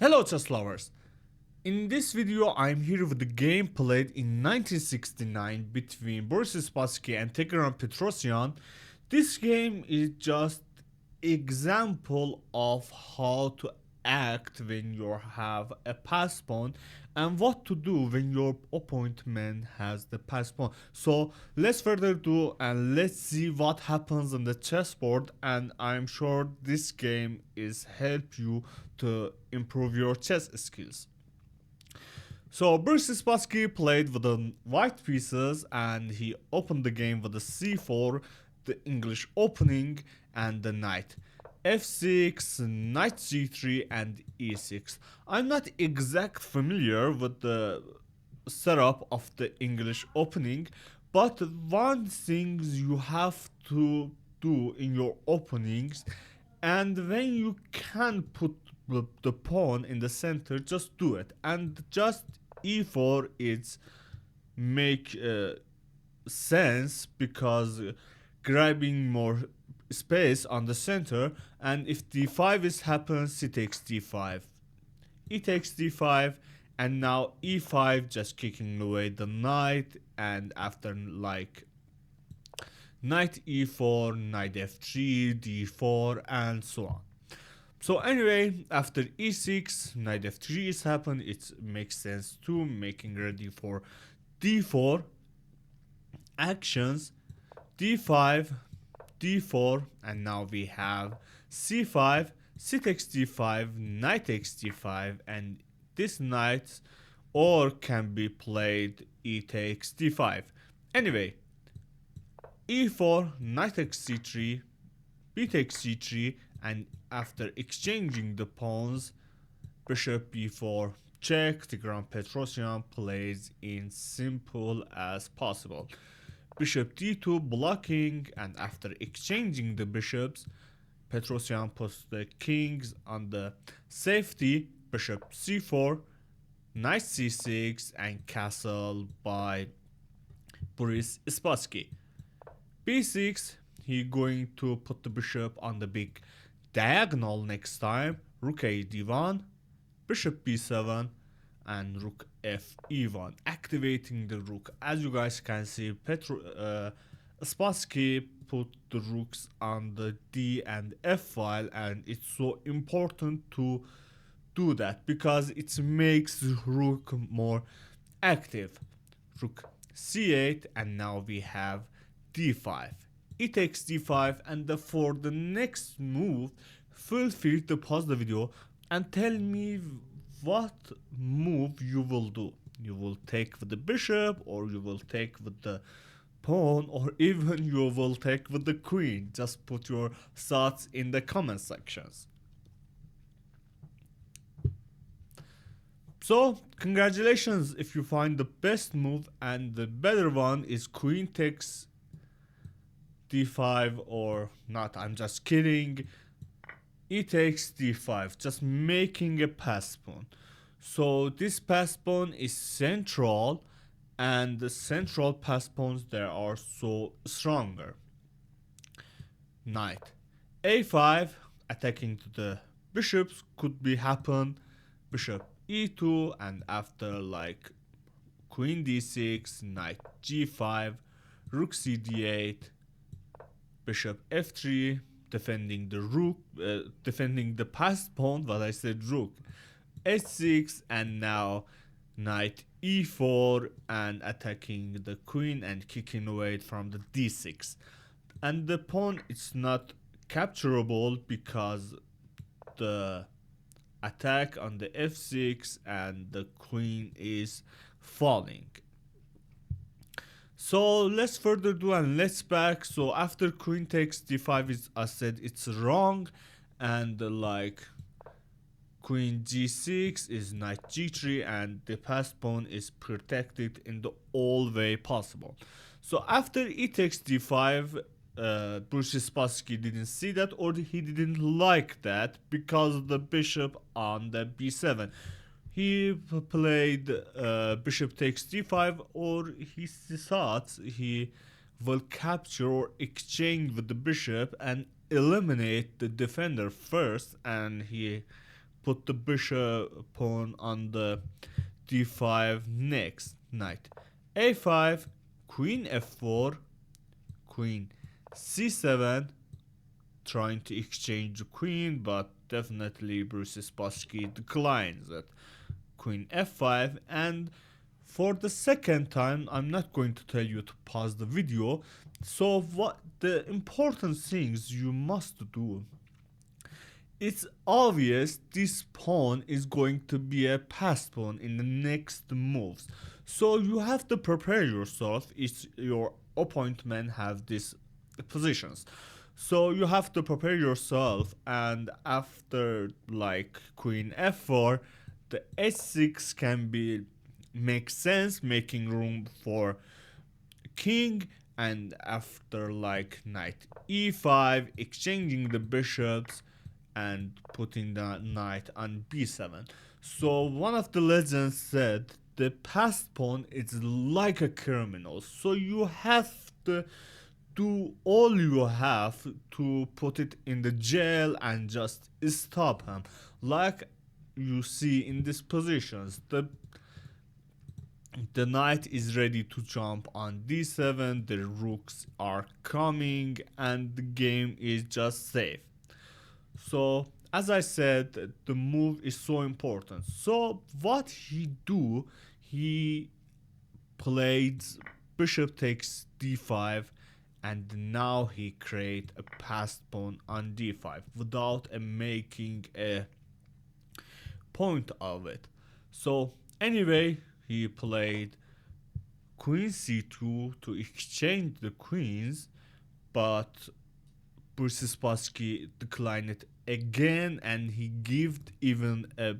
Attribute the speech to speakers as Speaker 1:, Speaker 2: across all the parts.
Speaker 1: Hello chess lovers! In this video I'm here with the game played in 1969 between Boris Spassky and Petrosyan. This game is just example of how to act when you have a pass pawn and what to do when your opponent has the pass pawn. So let's further ado and let's see what happens on the chessboard, and I'm sure this game is help you to improve your chess skills. So Boris Spassky played with the white pieces and he opened the game with the c4, the English opening, and the knight. f6, knight g3, and e6. I'm not exact familiar with the setup of the English opening, but one thing you have to do in your openings, and when you can put the pawn in the center, just do it. And just e4 is make sense because grabbing more space on the center, and if d5 is happens, c takes d5, e takes d5, and now e5 just kicking away the knight, and after like knight e4, knight f3, d4, and so on. So anyway, after e6, knight f3 is happened, it makes sense to making ready for d4 actions, d5, d4, and now we have c5, c takes d5, knight takes d5, and this knight or can be played e takes d5. Anyway, e4, knight takes c3, b takes c3, and after exchanging the pawns, bishop b4 check, Petrosyan plays in simple as possible. Bishop d2 blocking, and after exchanging the bishops, Petrosyan puts the kings on the safety, bishop c4, knight c6, and castle by Boris Spassky. b6, he going to put the bishop on the big diagonal next time, rook a d1, bishop b7, and rook f e1, activating the rook. As you guys can see, Spassky put the rooks on the d and f file, and it's so important to do that because it makes rook more active. Rook c8, and now we have d5. E takes d5, and for the next move, feel free to pause the video and tell me what move you will do. You will take with the bishop, or you will take with the pawn, or even you will take with the queen. Just put your thoughts in the comment sections. So congratulations if you find the best move, and the better one is queen takes d5, or not, I'm just kidding, e takes d5, just making a pass pawn. So this pass pawn is central, and the central pass pawns there are so stronger. Knight a5, attacking to the bishops could be happen, bishop e2, and after like queen d6, knight g5, rook c d8, bishop f3, defending the rook, defending the passed pawn, but I said rook, h6, and now knight e4, and attacking the queen and kicking away from the d6. And the pawn is not capturable because the attack on the f6 and the queen is falling. So let's further do and let's back. So after queen takes d5 is, I said it's wrong, and like queen g6 is knight g3, and the passed pawn is protected in the all way possible. So after e takes d5, Boris Spassky didn't see that, or he didn't like that because of the bishop on the b7. He played bishop takes d5, or he thought he will capture or exchange with the bishop and eliminate the defender first, and he put the bishop pawn on the d5 next. Knight a5, queen f4, queen c7, trying to exchange the queen, but definitely Boris Spassky declines it. Queen f5, and for the second time, I'm not going to tell you to pause the video. So what the important things you must do, it's obvious this pawn is going to be a passed pawn in the next moves. So you have to prepare yourself if your opponent have these positions. So you have to prepare yourself, and after like queen f4, the h6 can be make sense, making room for king, and after like knight e5, exchanging the bishops and putting the knight on b7. So one of the legends said the passed pawn is like a criminal, so you have to do all you have to put it in the jail and just stop him. Like you see in these positions, the knight is ready to jump on d7, the rooks are coming, and the game is just safe. So as I said, the move is so important. So what he do, he played bishop takes d5, and now he create a passed pawn on d5 without making a point of it. So anyway, he played queen c2 to exchange the queens, but Boris Spassky declined it again, and he gave even a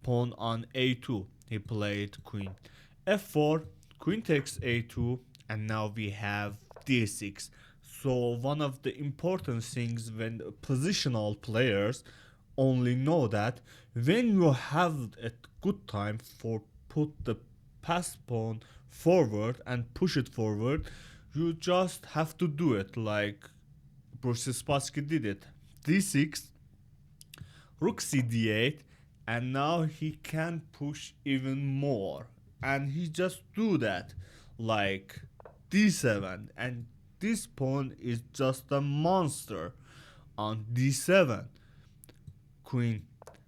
Speaker 1: pawn on a2. He played queen f4, queen takes a2, and now we have d6. So one of the important things when positional players only know that when you have a good time for put the passed pawn forward and push it forward, you just have to do it like Boris Spassky did it. d6, rook c d8, and now he can push even more, and he just do that like d7, and this pawn is just a monster on d7. Queen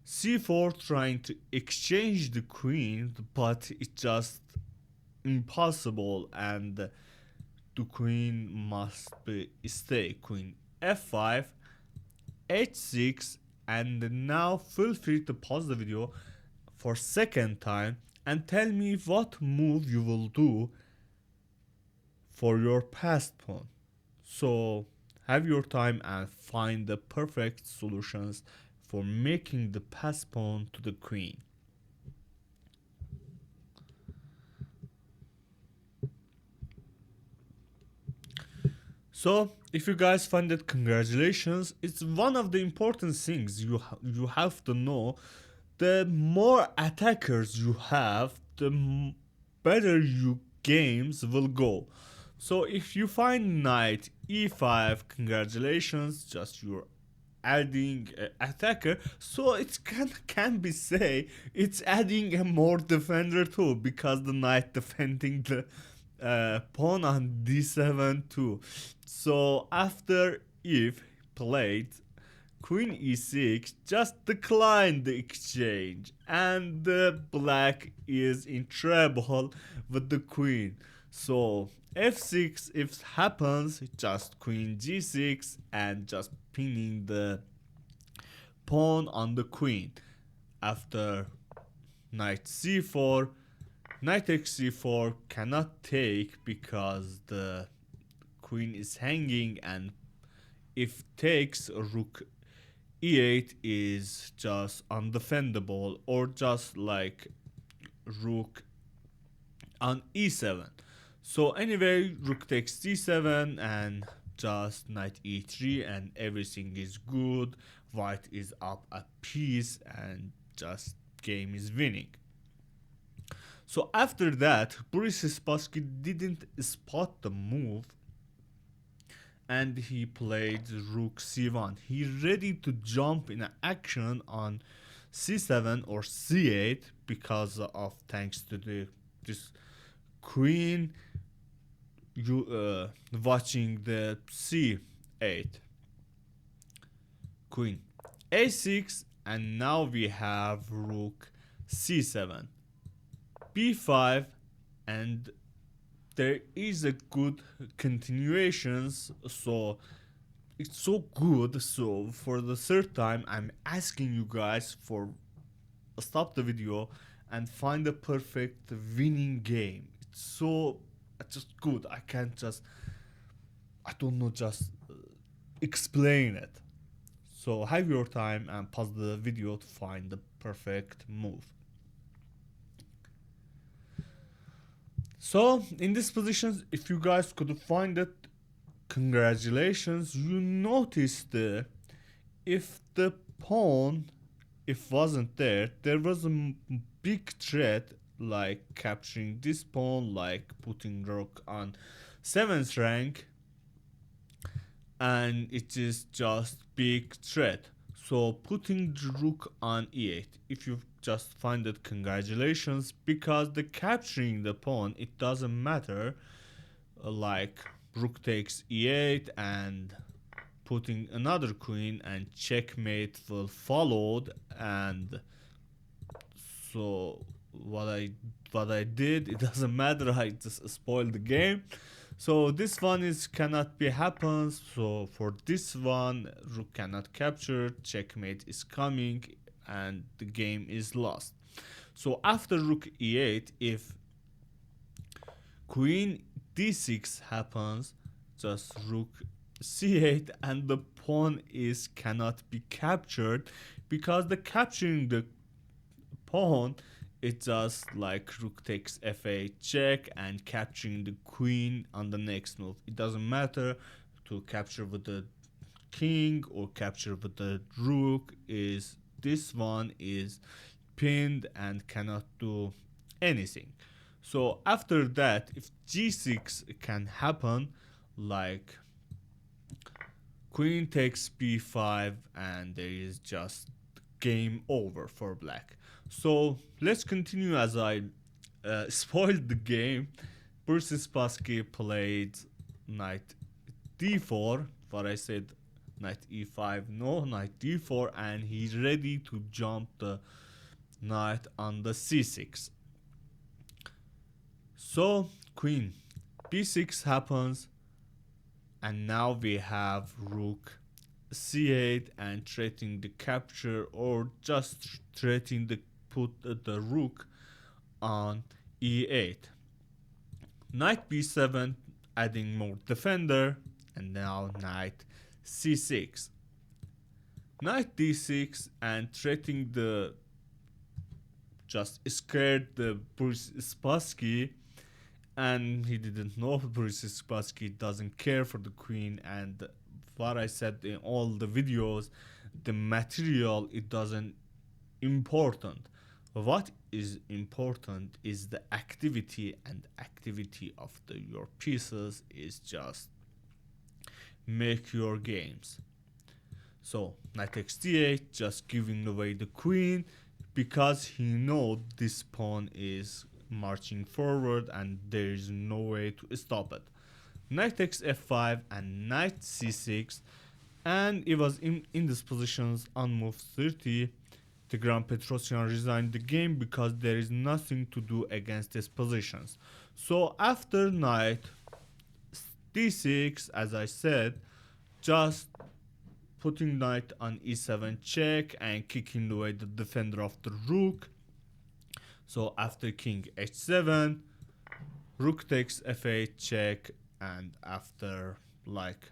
Speaker 1: c4, trying to exchange the queen, but it's just impossible, and the queen must be stay. Queen f5, h6, and now feel free to pause the video for second time and tell me what move you will do for your passed pawn. So have your time and find the perfect solutions for making the passed pawn to the queen. So if you guys find it, congratulations. It's one of the important things you have to know. The more attackers you have, the better your games will go. So if you find knight e5, congratulations, just you're adding attacker, so it can be say it's adding a more defender too, because the knight defending the pawn on d7 too. So after if played queen e6, just decline the exchange, and the black is in trouble with the queen. So f6 if happens, just queen g6 and just pinning the pawn on the queen. After knight c4, knight takes c4 cannot take because the queen is hanging, and if takes, rook e8 is just undefendable, or just like rook on e7. So anyway, rook takes d7 and just knight e3, and everything is good. White is up a piece and just game is winning. So after that, Boris Spassky didn't spot the move, and he played rook c1. He ready to jump in action on c7 or c8 because of thanks to this queen you watching the c8 queen a6, and now we have rook c7 b5, and there is a good continuations, so it's so good. So for the third time I'm asking you guys for stop the video and find the perfect winning game. It's so just good, I can't just, I don't know, just explain it. So have your time and pause the video to find the perfect move. So in this position, if you guys could find it, congratulations, you noticed if the pawn if wasn't there, there was a big threat like capturing this pawn, like putting rook on 7th rank, and it is just big threat. So putting the rook on e8, if you just find it, congratulations, because the capturing the pawn, it doesn't matter, like rook takes e8 and putting another queen and checkmate will follow, and so what I did, it doesn't matter, I just spoiled the game. So this one is cannot be happens. So for this one, rook cannot capture, checkmate is coming, and the game is lost. So after rook e8, if queen d6 happens, just rook c8, and the pawn is cannot be captured, because the capturing the pawn, it's just like rook takes f8 check and capturing the queen on the next move. It doesn't matter to capture with the king or capture with the rook, is this one is pinned and cannot do anything. So after that, if g6 can happen, like queen takes b5, and there is just game over for black. So let's continue as I spoiled the game. Boris Spassky played knight d4, but I said knight e5, no, knight d4, and he's ready to jump the knight on the c6. So queen b6 happens, and now we have rook c8 and threatening the capture, or just threatening the put the rook on e8. Knight b7 adding more defender, and now knight c6. Knight d6 and threatening the just scared the Boris Spassky, and he didn't know Boris Spassky doesn't care for the queen, and what I said in all the videos, the material, it doesn't important. What is important is the activity, and activity of your pieces is just make your games. So knight takes d8, just giving away the queen, because he know this pawn is marching forward and there is no way to stop it. Knight takes f5 and knight c6, and it was in these positions on move 30. The Grand Petrosyan resigned the game because there is nothing to do against these positions. So after knight d6, as I said, just putting knight on e7 check and kicking away the defender of the rook. So after king h7, rook takes f8 check, and after like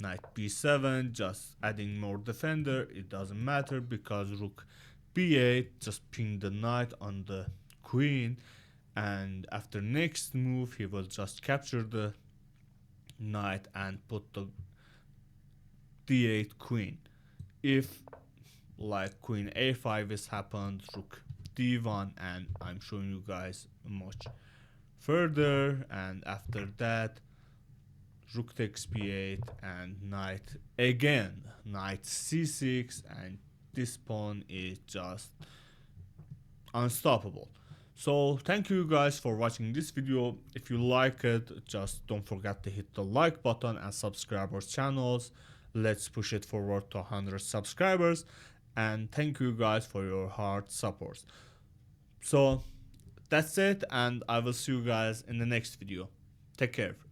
Speaker 1: knight b7, just adding more defender, it doesn't matter because rook b8 just ping the knight on the queen, and after next move he will just capture the knight and put the d8 queen. If like queen a5 is happened, rook d1, and I'm showing you guys much further, and after that rook takes b8 and knight again, knight c6, and this pawn is just unstoppable. So thank you guys for watching this video. If you like it, just don't forget to hit the like button and subscribe our channels. Let's push it forward to 100 subscribers, and thank you guys for your hard support. So that's it, and I will see you guys in the next video. Take care.